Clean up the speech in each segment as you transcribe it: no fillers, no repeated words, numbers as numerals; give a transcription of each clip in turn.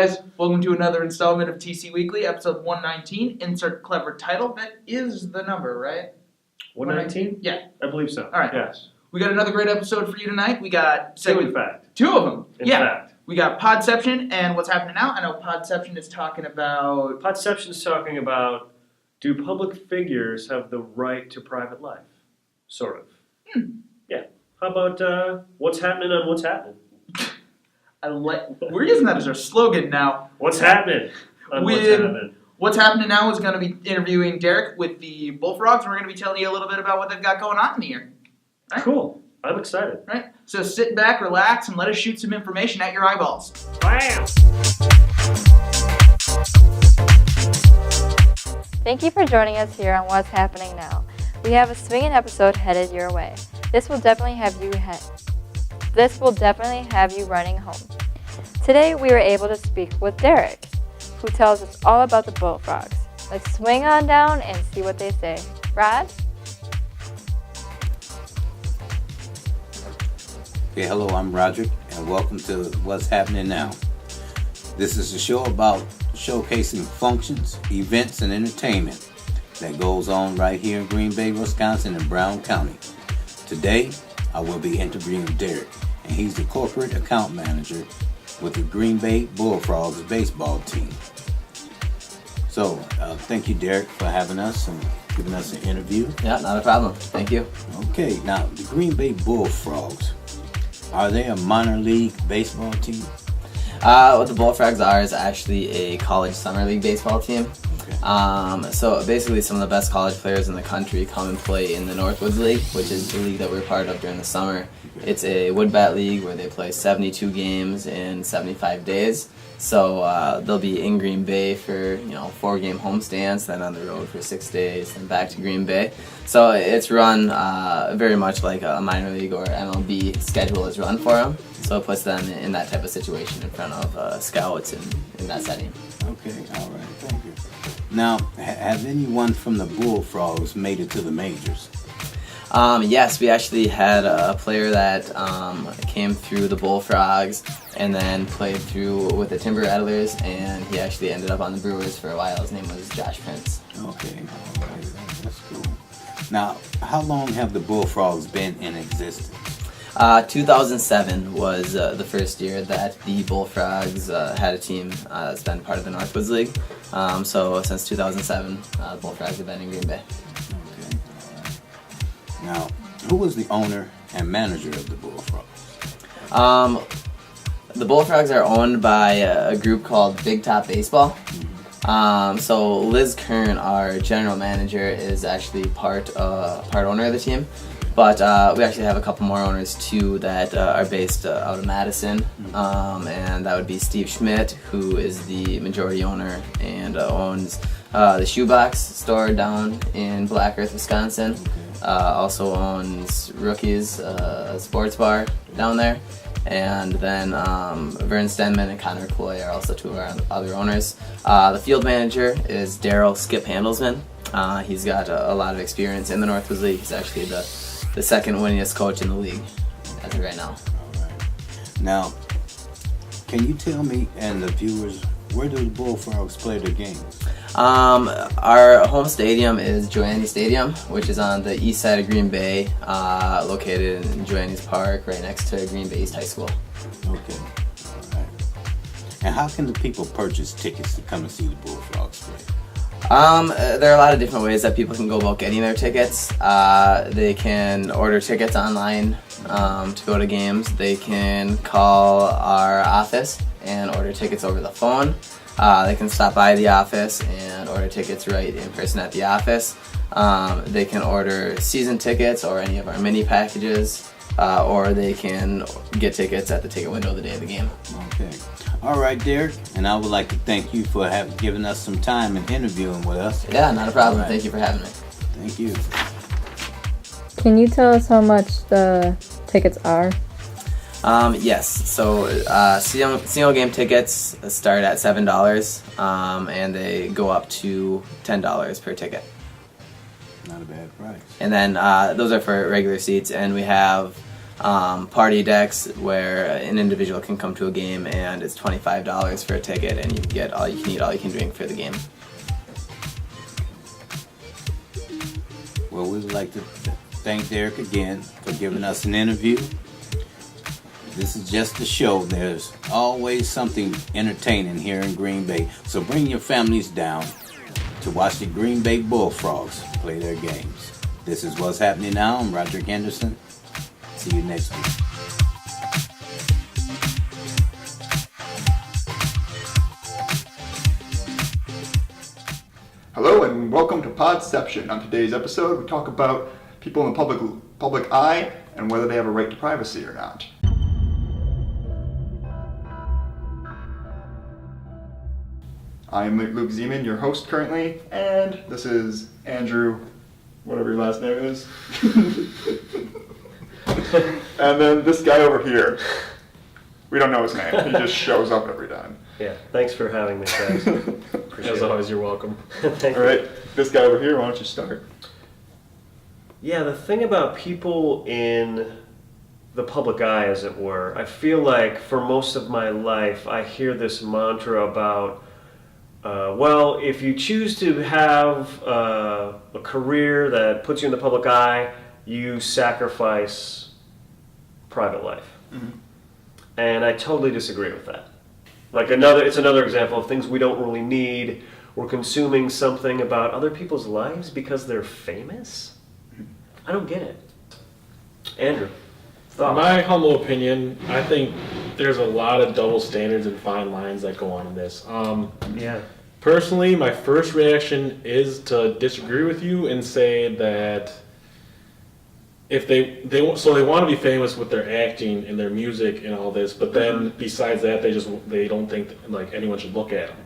guys, welcome to another installment of TC Weekly, episode 119. Insert clever title. That is the number, right? 119? Yeah. I believe so. All right. Yes. We got another great episode for you tonight. We got Two, in fact. Two of them. In fact. We got Podception and What's Happening Now. I know Podception is talking about... Podception's talking about, do public figures have the right to private life? Sort of. Yeah. How about What's Happening on What's Happening? We're using that as our slogan now. What's happening on What's Happening? What's Happening Now is going to be interviewing Derek with the Bullfrogs, and we're going to be telling you a little bit about what they've got going on in the year. Right? Cool. I'm excited. Right? So sit back, relax, and let us shoot some information at your eyeballs. Bam! Thank you for joining us here on What's Happening Now. We have a swinging episode headed your way. This will definitely have you running home. Today we were able to speak with Derek, who tells us all about the Bullfrogs. Let's swing on down and see what they say. Rod? Okay, hello, I'm Roderick, and welcome to What's Happening Now. This is a show about showcasing functions, events, and entertainment that goes on right here in Green Bay, Wisconsin, and Brown County. Today, I will be interviewing Derek, and he's the corporate account manager with the Green Bay Bullfrogs baseball team. So, thank you, Derek, for having us and giving us an interview. Yeah, not a problem. Thank you. Okay, now, the Green Bay Bullfrogs, are they a minor league baseball team? What the Bullfrogs are is actually a college summer league baseball team. Okay. So basically some of the best college players in the country come and play in the Northwoods League, which is the league that we're part of during the summer. Okay. It's a wood bat league where they play 72 games in 75 days. So they'll be in Green Bay for 4-game homestands, then on the road for 6 days, then back to Green Bay. So it's run very much like a minor league or MLB schedule is run for them. So it puts them in that type of situation in front of scouts in that setting. Okay, all right, thank you. Now, have anyone from the Bullfrogs made it to the majors? Yes, we actually had a player that came through the Bullfrogs and then played through with the Timber Rattlers, and he actually ended up on the Brewers for a while. His name was Josh Prince. Okay, all right, that's cool. Now, how long have the Bullfrogs been in existence? 2007 was the first year that the Bullfrogs had a team that's been part of the Northwoods League. So since 2007, the Bullfrogs have been in Green Bay. Okay, all right. Now, who was the owner and manager of the Bullfrogs? The Bullfrogs are owned by a group called Big Top Baseball. So Liz Kern, our general manager, is actually part owner of the team. But we actually have a couple more owners too that are based out of Madison, and that would be Steve Schmidt, who is the majority owner and owns the Shoebox store down in Black Earth, Wisconsin. Also owns Rookies, a sports bar down there. And then Vern Stenman and Connor Cloy are also two of our other owners. The field manager is Daryl Skip Handelsman. He's got a lot of experience in the Northwoods League. He's actually the second winningest coach in the league as of right now. All right. Now, can you tell me and the viewers, where do the Bullfrogs play their games? Our home stadium is Joanne Stadium, which is on the east side of Green Bay, located in Joanne Park, right next to Green Bay East High School. Okay, all right. And how can the people purchase tickets to come and see the Bullfrogs play? There are a lot of different ways that people can go about getting their tickets. They can order tickets online to go to games. They can call our office and order tickets over the phone. They can stop by the office and order tickets right in person at the office. They can order season tickets or any of our mini packages, or they can get tickets at the ticket window the day of the game. Okay. All right, Derek, and I would like to thank you for giving us some time and interviewing with us. Yeah, not a problem. All right. Thank you for having me. Thank you. Can you tell us how much the tickets are? Yes, so single game tickets start at $7, and they go up to $10 per ticket. Not a bad price. And then those are for regular seats, and we have party decks where an individual can come to a game and it's $25 for a ticket and you get all you can eat, all you can drink for the game. Well, we would like to thank Derek again for giving us an interview. This is just a show. There's always something entertaining here in Green Bay. So bring your families down to watch the Green Bay Bullfrogs play their games. This is What's Happening Now. I'm Roderick Henderson. See you next week. Hello and welcome to Podception. On today's episode, we talk about people in the public eye and whether they have a right to privacy or not. I'm Luke Zeman, your host currently, and this is Andrew, whatever your last name is. And then this guy over here. We don't know his name. He just shows up every time. Yeah, thanks for having me, guys. As always, you're welcome. Thank All right, this guy over here, why don't you start? Yeah, the thing about people in the public eye, as it were, I feel like for most of my life, I hear this mantra about, well, if you choose to have a career that puts you in the public eye, you sacrifice private life. Mm-hmm. And I totally disagree with that. It's another example of things we don't really need. We're consuming something about other people's lives because they're famous? I don't get it. Andrew, In thoughts? my humble opinion, I think there's a lot of double standards and fine lines that go on in this. Yeah. Personally, my first reaction is to disagree with you and say that if they want to be famous with their acting and their music and all this, but then besides that, they don't think like anyone should look at them.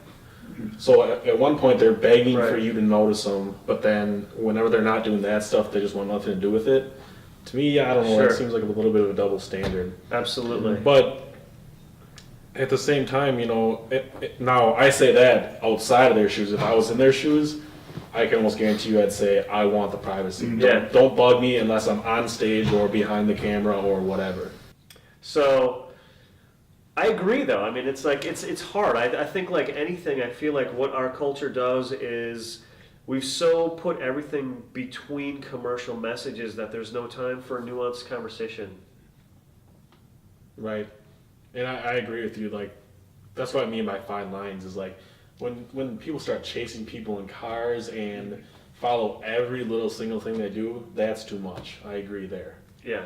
So at one point they're begging for Right. you to notice them, but then whenever they're not doing that stuff, they just want nothing to do with it. To me, I don't know. Sure. It seems like a little bit of a double standard. Absolutely. But at the same time, now I say that outside of their shoes. If I was in their shoes, I can almost guarantee you I'd say I want the privacy. Yeah. Don't bug me unless I'm on stage or behind the camera or whatever. So, I agree though. I mean, it's like, it's hard. I think like anything, I feel like what our culture does is we've so put everything between commercial messages that there's no time for a nuanced conversation. Right. And I agree with you. Like, that's what I mean by fine lines is like when people start chasing people in cars and follow every little single thing they do, that's too much. I agree there. Yeah.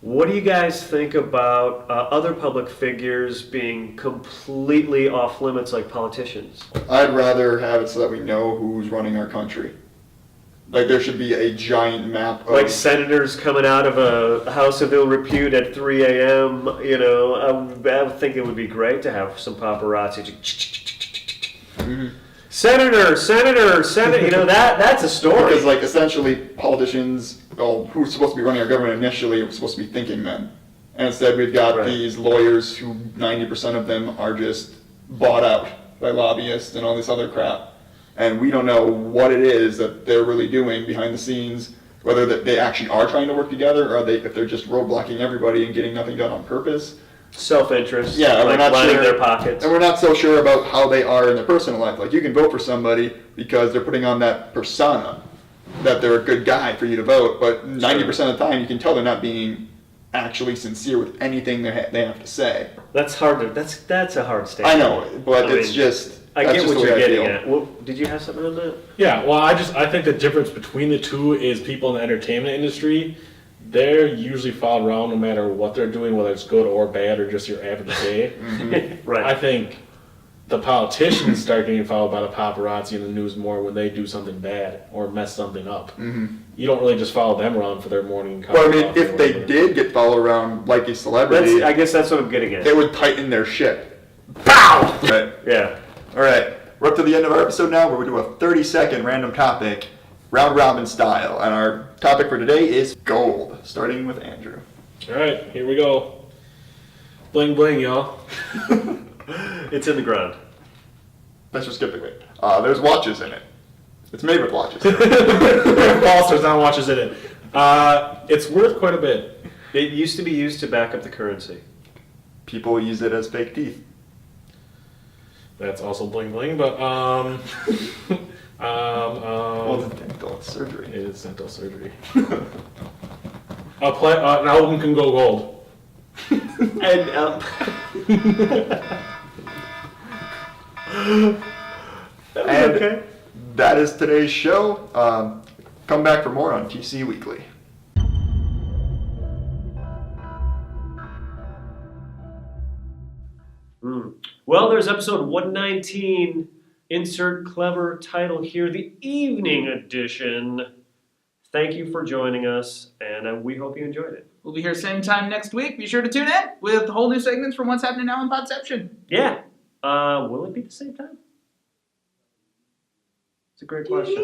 What do you guys think about other public figures being completely off limits like politicians? I'd rather have it so that we know who's running our country. Like there should be a giant map of Like senators coming out of a house of ill repute at 3 a.m., I would think it would be great to have some paparazzi. Senator, that's a story. because like essentially politicians, who's supposed to be running our government initially are supposed to be thinking men. And instead we've got Right. these lawyers who 90% of them are just bought out by lobbyists and all this other crap. And we don't know what it is that they're really doing behind the scenes, whether that they actually are trying to work together or if they're just roadblocking everybody and getting nothing done on purpose. Self-interest, Yeah, and like we're not lining sure, their pockets. and we're not so sure about how they are in their personal life. Like you can vote for somebody because they're putting on that persona that they're a good guy for you to vote, but 90% of the time you can tell they're not being actually sincere with anything they have to say. That's hard to. That's a hard statement. I know, but I it's mean, just. I that's get just what the you're way I getting feel. at. Well, did you have something on that? Yeah, well, I think the difference between the two is people in the entertainment industry, they're usually followed around no matter what they're doing, whether it's good or bad or just your average day. Right. I think the politicians start getting followed by the paparazzi in the news more when they do something bad or mess something up. You don't really just follow them around for their morning coffee. Well, I mean, coffee or if they whatever. did get followed around like a celebrity, I guess that's what I'm getting at. they would tighten their ship. Pow! Right. Yeah. All right, we're up to the end of our episode now where we do a 30-second random topic, round robin style. And our topic for today is gold, starting with Andrew. All right, here we go. Bling bling, y'all. It's in the ground. Let's just skip the bit. There's watches in it. It's made with watches. False, there's not watches in it. It's worth quite a bit. It used to be used to back up the currency. People use it as fake teeth. That's also bling bling, but Well, it's dental surgery. it is dental surgery. An album can go gold. And And okay. that is today's show. Come back for more on TC Weekly. Well, there's episode 119. Insert clever title here, the evening edition. Thank you for joining us, and we hope you enjoyed it. We'll be here same time next week. Be sure to tune in with whole new segments from What's Happening Now in Podception. Yeah. Will it be the same time? It's a great question.